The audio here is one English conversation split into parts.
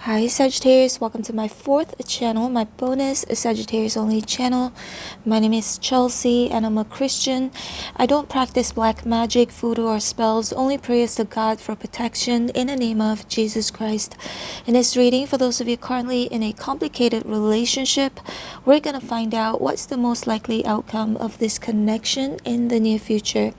Hi Sagittarius, welcome to my fourth channel, my bonus Sagittarius only channel. My name is Chelsea and I'm a Christian. I don't practice black magic, voodoo or spells, only prayers to God for protection in the name of Jesus Christ. In this reading, for those of you currently in a complicated relationship, we're going to find out what's the most likely outcome of this connection in the near future.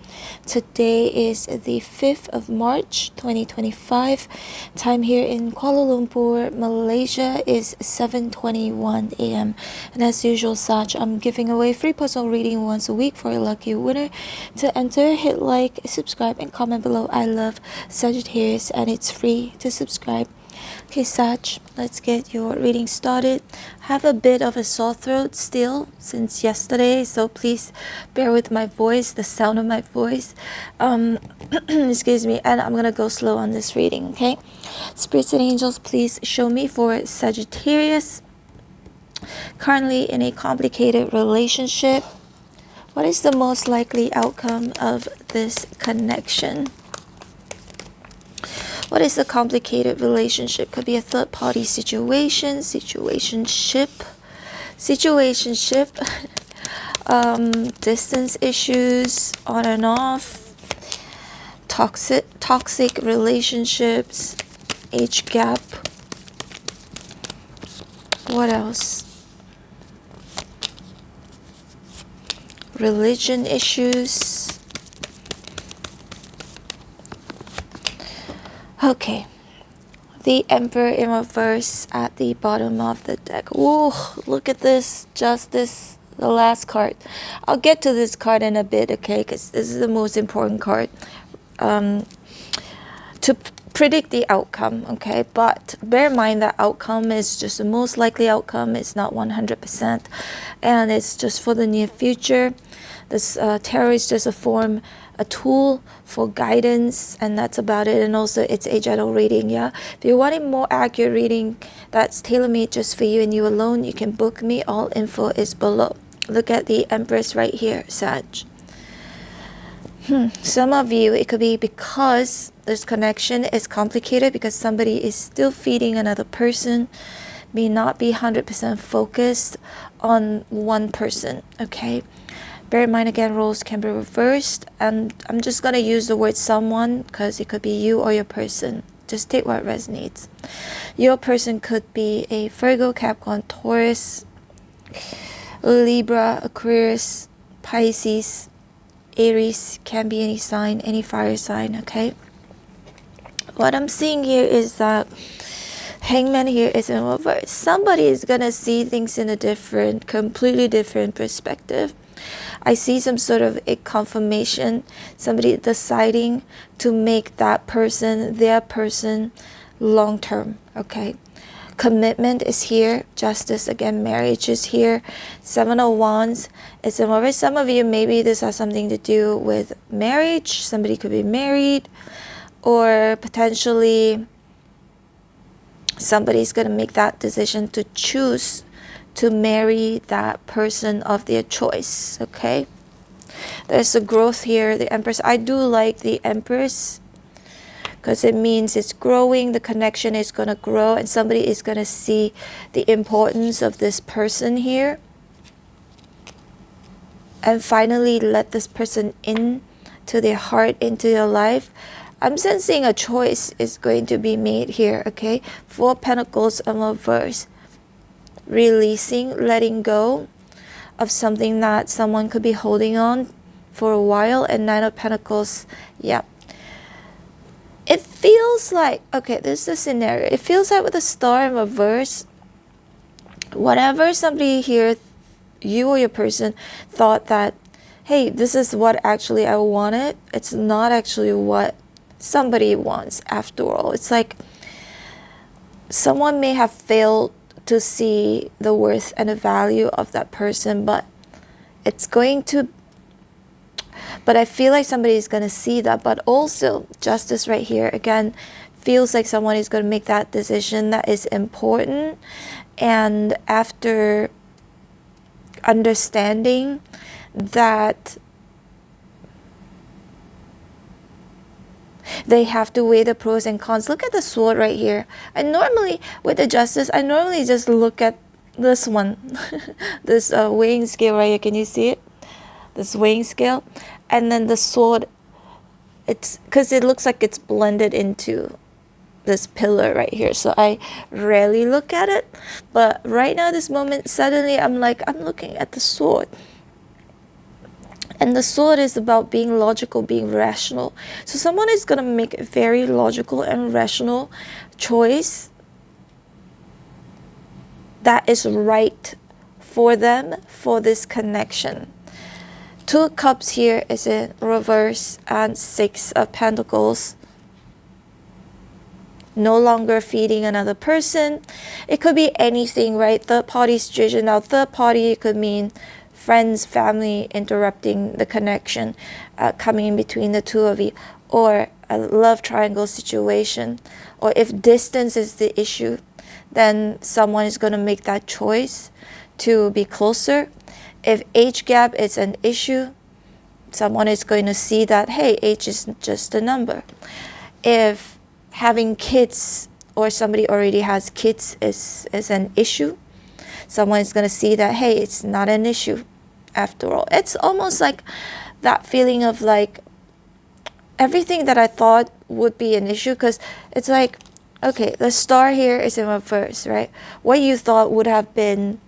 Today is the 5th of March 2025. Time here in Kuala Lumpur, Malaysia is 7:21 a.m. and as usual, Sag, I'm giving away free personal reading once a week for a lucky winner. To enter, hit like, subscribe and comment below. I love Sagittarius and it's free to subscribe. Okay, Sag, let's get your reading started. I have a bit of a sore throat still since yesterday, so please bear with my voice, the sound of my voice. Excuse me, and I'm gonna go slow on this reading, okay? Spirits and angels, please show me for Sagittarius. Currently in a complicated relationship, what is the most likely outcome of this connection? What is a complicated relationship? Could be a third party situation, situationship, distance issues, on and off, toxic relationships, age gap. What else? Religion issues. Okay, the Emperor in reverse at the bottom of the deck. Ooh, look at this, Justice, the last card. I'll get to this card in a bit, okay, because this is the most important card to predict the outcome, okay? But bear in mind that outcome is just the most likely outcome. It's not 100%, and it's just for the near future. This tarot is just a tool for guidance, and that's about it. And also it's a general reading. Yeah, if you want a more accurate reading that's tailor-made just for you and you alone, you can book me. All info is below. Look at the Empress right here, Sag. Some of you, it could be because this connection is complicated, because somebody is still feeding another person, may not be 100% focused on one person, okay? Bear in mind, again, roles can be reversed, and I'm just going to use the word someone because it could be you or your person. Just take what resonates. Your person could be a Virgo, Capricorn, Taurus, Libra, Aquarius, Pisces, Aries, can be any sign, any fire sign, okay? What I'm seeing here is that Hangman here is in reverse. Somebody is going to see things in a completely different perspective. I see some sort of a confirmation, somebody deciding to make that person, their person, long-term, okay? Commitment is here. Justice, again, marriage is here. Seven of Wands is in reverse. Some of you, maybe this has something to do with marriage. Somebody could be married, or potentially somebody's going to make that decision to choose to marry that person of their choice, okay? There's a growth here, the Empress. I do like the Empress because it means it's growing, the connection is going to grow, and somebody is going to see the importance of this person here and finally let this person into their heart, into their life. I'm sensing a choice is going to be made here, okay? Four of Pentacles in reverse. Releasing, letting go of something that someone could be holding on for a while. And Nine of Pentacles, yeah. It feels like, okay, this is the scenario. It feels like with the Star in reverse, whatever somebody here, you or your person, thought that, hey, this is what actually I wanted, it's not actually what somebody wants after all. It's like someone may have failed to see the worth and the value of that person, but I feel like somebody is going to see that. But also, Justice right here, again, feels like someone is going to make that decision that is important, and after understanding that They have to weigh the pros and cons. Look at the sword right here. I normally, with the justice, I normally just look at this one, this weighing scale right here. Can you see it? This weighing scale. And then the sword, it's because it looks like it's blended into this pillar right here. So I rarely look at it. But right now, this moment, suddenly I'm looking at the sword. And the sword is about being logical, being rational. So someone is going to make a very logical and rational choice that is right for them, for this connection. Two of Cups here is in reverse, and Six of Pentacles. No longer feeding another person. It could be anything, right? Third party situation. Now, third party could mean friends, family interrupting the connection, coming in between the two of you, or a love triangle situation. Or if distance is the issue, then someone is going to make that choice to be closer. If age gap is an issue, someone is going to see that, hey, age is just a number. If having kids or somebody already has kids is an issue, someone is going to see that, hey, it's not an issue after all. It's almost like that feeling of like everything that I thought would be an issue, because it's like, okay, the star here is in reverse, right? What you thought would have been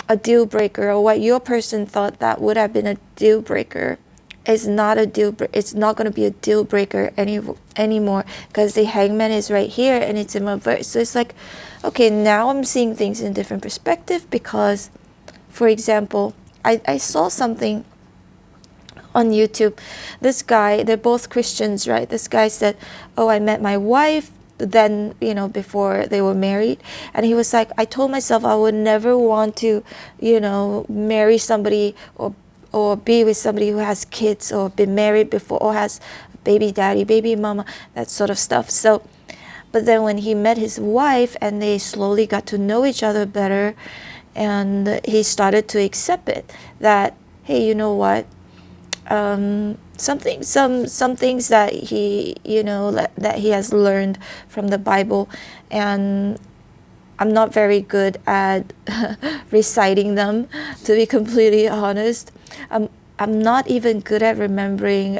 a deal breaker, or what your person thought that would have been a deal breaker, is not a deal breaker. It's not going to be a deal breaker anymore, because the Hangman is right here and it's in reverse. So it's like, okay, now I'm seeing things in different perspective, because, for example, I saw something on YouTube. This guy, they're both Christians, right? This guy said, oh, I met my wife then, you know, before they were married, and he was like, I told myself I would never want to, you know, marry somebody or be with somebody who has kids or been married before or has baby daddy, baby mama, that sort of stuff. So, but then when he met his wife and they slowly got to know each other better, and he started to accept it, that, hey, you know what, some things that he, you know, that he has learned from the Bible, and I'm not very good at reciting them, to be completely honest. I'm not even good at remembering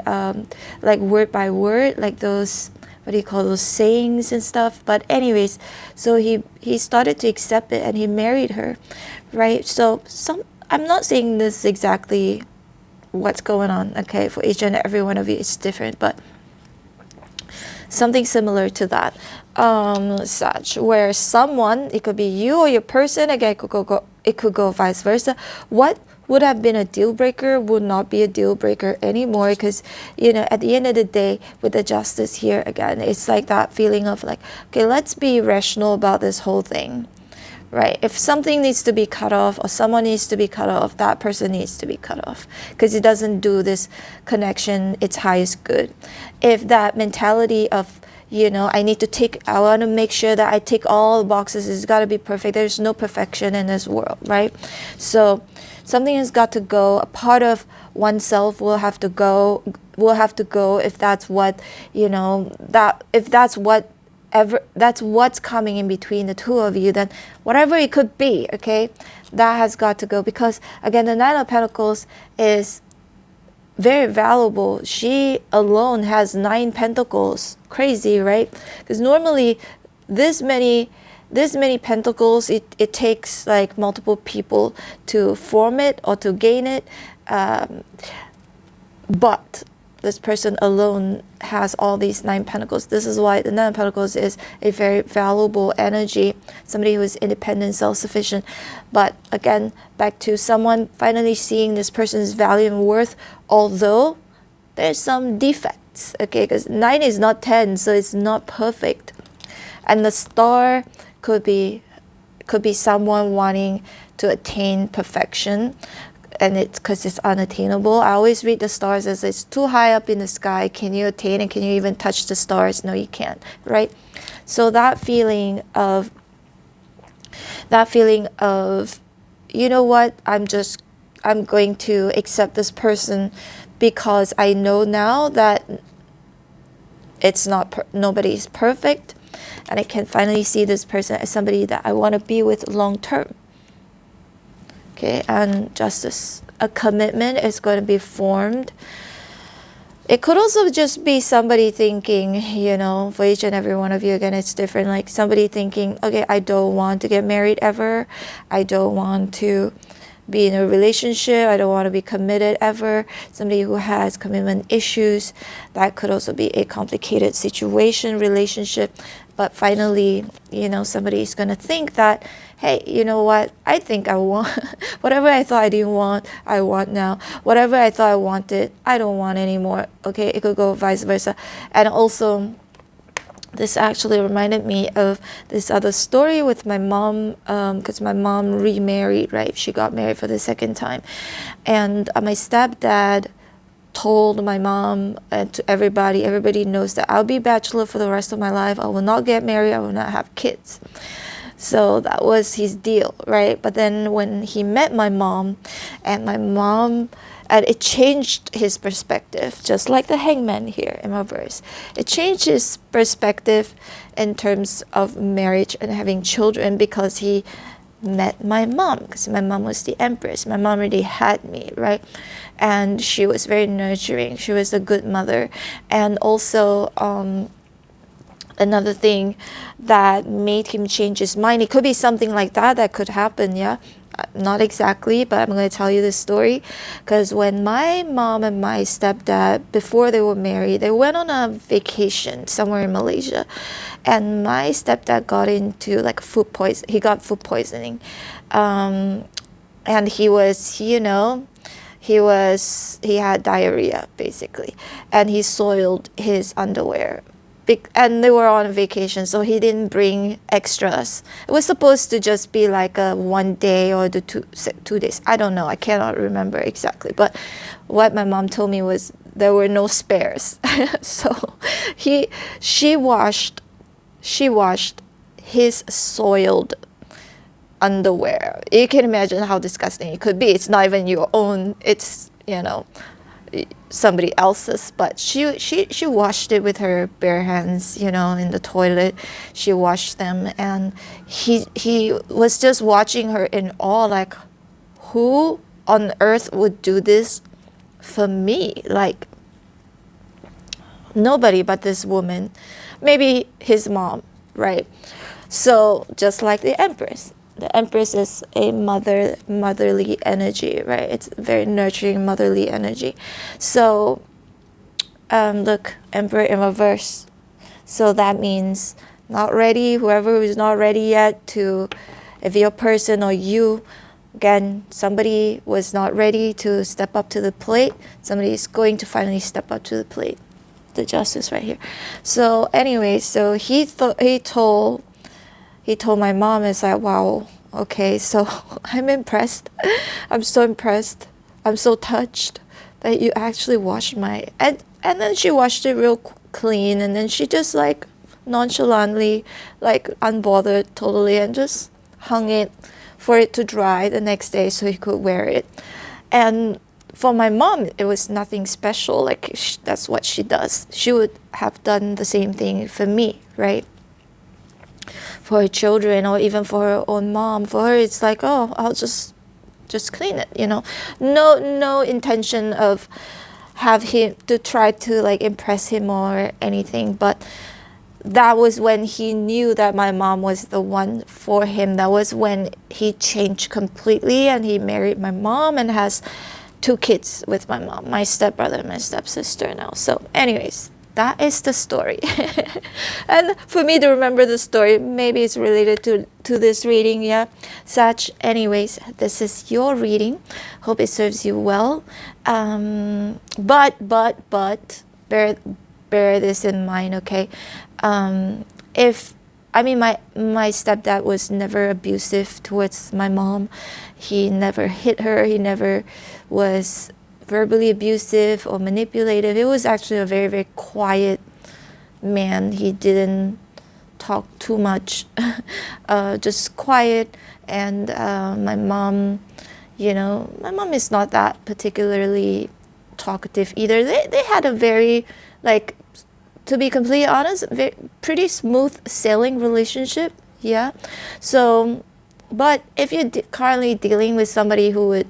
like word by word, like those, what do you call those, sayings and stuff. But anyways, so he started to accept it and he married her, right? So I'm not saying this exactly what's going on, okay? For each and every one of you, it's different, but something similar to that, such where someone, it could be you or your person, again, it could go vice versa. What would have been a deal breaker would not be a deal breaker anymore, because, you know, at the end of the day, with the justice here again, it's like that feeling of like, okay, let's be rational about this whole thing, right? If something needs to be cut off or someone needs to be cut off, that person needs to be cut off, because it doesn't do this connection its highest good. If that mentality of, you know, I want to make sure that I tick all the boxes, it's got to be perfect. There's no perfection in this world, right? So something has got to go. A part of oneself will have to go. If that's what, you know, that if that's what's coming in between the two of you, then whatever it could be, okay, that has got to go. Because again, the Nine of Pentacles is very valuable. She alone has 9 pentacles. Crazy, right? Because normally this many pentacles, it takes like multiple people to form it or to gain it, but this person alone has all these 9 pentacles. This is why the 9 of Pentacles is a very valuable energy, somebody who is independent, self-sufficient. But again, back to someone finally seeing this person's value and worth, although there's some defects, okay, because 9 is not 10, so it's not perfect. And the star could be someone wanting to attain perfection, and it's because it's unattainable. I always read the stars as it's too high up in the sky. Can you attain it? Can you even touch the stars? No, you can't, right? So that feeling of, you know what, I'm going to accept this person, because I know now that it's not nobody's perfect, and I can finally see this person as somebody that I want to be with long term. Okay, and justice, a commitment is going to be formed. It could also just be somebody thinking, you know, for each and every one of you, again, it's different. Like somebody thinking, okay, I don't want to get married ever. I don't want to be in a relationship. I don't want to be committed ever. Somebody who has commitment issues. That could also be a complicated situation, relationship. But finally, you know, somebody's going to think that, hey, you know what? I think I want whatever I thought I didn't want, I want now. Whatever I thought I wanted, I don't want anymore. Okay, it could go vice versa. And also, this actually reminded me of this other story with my mom, because my mom remarried, right? She got married for the second time. And my stepdad told my mom and to everybody knows that I'll be bachelor for the rest of my life. I will not get married. I will not have kids. So that was his deal, right? But then when he met my mom, and it changed his perspective, just like the hangman here in my verse. It changed his perspective in terms of marriage and having children, because he met my mom, because my mom was the empress. My mom already had me, right? And she was very nurturing. She was a good mother. And also, another thing that made him change his mind, it could be something like that could happen, yeah? Not exactly, but I'm going to tell you this story. Because when my mom and my stepdad, before they were married, they went on a vacation somewhere in Malaysia. And my stepdad got into like food poison. He got food poisoning. And he was, you know, he had diarrhea, basically. And he soiled his underwear. And they were on vacation, so he didn't bring extras. It was supposed to just be like a 1 day or the 2 days. I don't know. I cannot remember exactly. But what my mom told me was there were no spares. So she washed his soiled underwear. You can imagine how disgusting it could be. It's not even your own. It's, you know, somebody else's, but she washed it with her bare hands, you know, in the toilet. She washed them, and he was just watching her in awe, like, who on earth would do this for me? Like, nobody but this woman. Maybe his mom, right? So just like the empress. The empress is a motherly energy, right? It's very nurturing, motherly energy. So, look, emperor in reverse. So that means not ready. Whoever is not ready yet to, if you're a person or you, again, somebody was not ready to step up to the plate. Somebody is going to finally step up to the plate. The justice right here. So anyway, so he told my mom, it's like, wow, okay, so I'm impressed. I'm so impressed. I'm so touched that you actually washed my, and then she washed it real clean, and then she just like nonchalantly, like unbothered totally, and just hung it for it to dry the next day so he could wear it. And for my mom, it was nothing special. Like that's what she does. She would have done the same thing for me, right? For her children, or even for her own mom. For her, it's like, oh, I'll just clean it, you know. No intention of have him to try to like impress him or anything. But that was when he knew that my mom was the one for him. That was when he changed completely, and he married my mom and has 2 kids with my mom, my stepbrother and my stepsister now. So anyways, that is the story. And for me to remember the story, maybe it's related to this reading, yeah. Such, anyways, this is your reading. Hope it serves you well. But bear this in mind, okay? My stepdad was never abusive towards my mom. He never hit her. He never was verbally abusive or manipulative. It was actually a very, very quiet man. He didn't talk too much, just quiet. And my mom, you know, my mom is not that particularly talkative either. They had a very like to be completely honest, pretty smooth sailing relationship. Yeah. So, but if you're currently dealing with somebody who would,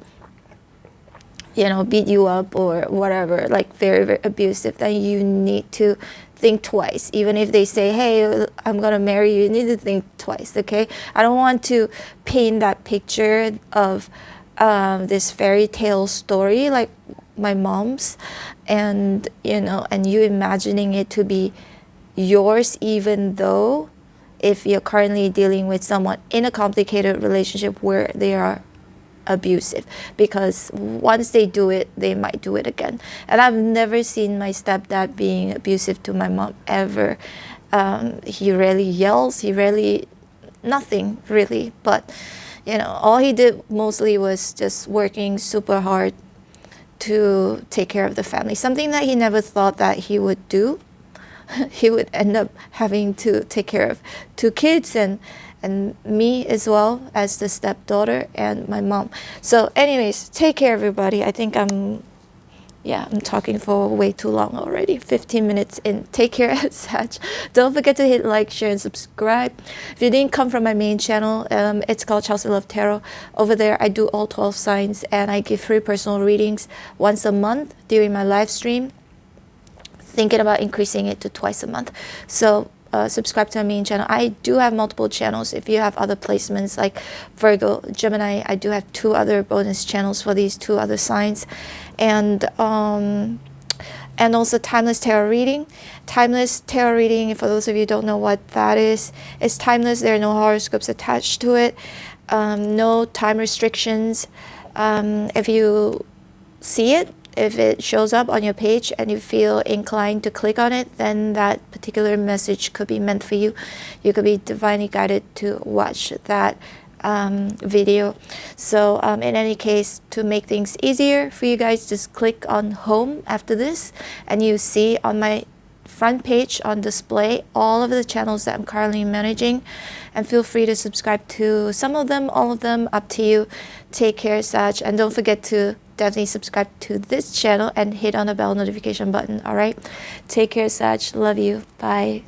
you know, beat you up or whatever, like very, very abusive, then you need to think twice. Even if they say, hey, I'm gonna marry you, you need to think twice. Okay, I don't want to paint that picture of this fairy tale story like my mom's, and you know, and you imagining it to be yours, even though if you're currently dealing with someone in a complicated relationship where they are abusive, because once they do it, they might do it again. And I've never seen my stepdad being abusive to my mom ever. He rarely yells, he rarely, nothing really, but you know, all he did mostly was just working super hard to take care of the family, something that he never thought that he would do. He would end up having to take care of 2 kids and me as well as the stepdaughter and my mom. So anyways, take care everybody. I think I'm talking for way too long already. 15 minutes in. Take care, Sag. Don't forget to hit like, share, and subscribe. If you didn't come from my main channel, it's called Chelsea Love Tarot. Over there, I do all 12 signs, and I give free personal readings once a month during my live stream. Thinking about increasing it to twice a month. So subscribe to my main channel. I do have multiple channels. If you have other placements like Virgo, Gemini, I do have 2 other bonus channels for these 2 other signs. And also Timeless Tarot Reading. Timeless Tarot Reading, for those of you who don't know what that is, it's timeless. There are no horoscopes attached to it. No time restrictions. If you see it, if it shows up on your page and you feel inclined to click on it, then that particular message could be meant for you. You could be divinely guided to watch that video. So in any case, to make things easier for you guys, just click on home after this, and you see on my front page on display all of the channels that I'm currently managing, and feel free to subscribe to some of them, all of them, up to you. Take care, Sag, and don't forget to definitely subscribe to this channel and hit on the bell notification button. All right, take care, Sag. Love you. Bye.